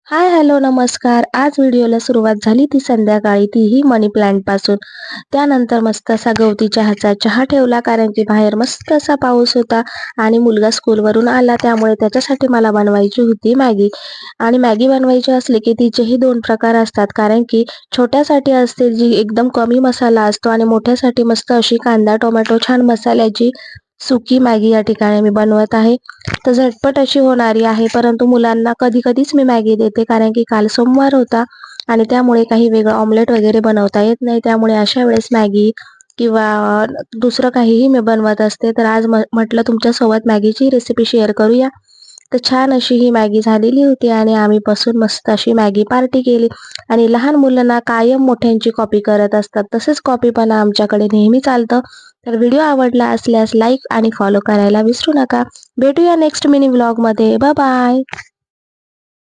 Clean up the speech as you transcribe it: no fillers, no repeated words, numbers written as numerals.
हाय, hello, नमस्कार. आज व्हिडिओला सुरुवात झाली ती संध्याकाळी, तीही मनी प्लांट पासून. त्यानंतर मस्त असा गवती चहाचा चहा ठेवला, कारण की बाहेर मस्त असा पाऊस होता आणि मुलगा स्कूलवरून आला, त्यामुळे त्याच्यासाठी मला बनवायची होती मॅगी. आणि मॅगी बनवायची असली की तिचेही 2 प्रकार असतात, कारण की छोट्यासाठी असते जी एकदम कमी मसाला असतो आणि मोठ्यासाठी मस्त अशी कांदा, टोमॅटो छान मसाल्याची सुकी मॅगी या ठिकाणी मी बनवत आहे. तर झटपट अशी होणारी आहे, परंतु मुलांना कधी-कधीच मी मॅगी देते, कारण की काल सोमवार होता आणि त्यामुळे काही वेगळं ऑमलेट वगैरे बनवता येत नाही. त्यामुळे अशा वेळेस मॅगी किंवा दुसरं काहीही मी बनवत असते. तर आज म्हटलं तुमच्यासोबत मॅगीची रेसिपी शेअर करूया. तर छान अशी ही मॅगी झालेली होती आणि आम्ही बसून मस्त अशी मॅगी पार्टी केली. आणि लहान मुलांना कायम मोठ्यांची कॉपी करत असतात, तसंच कॉपीपणा आमच्याकडे नेहमी चालतं. तर व्हिडिओ आवडला असल्यास लाईक आणि फॉलो करायला विसरू नका. भेटूया नेक्स्ट मिनी व्लॉगमध्ये. Bye bye.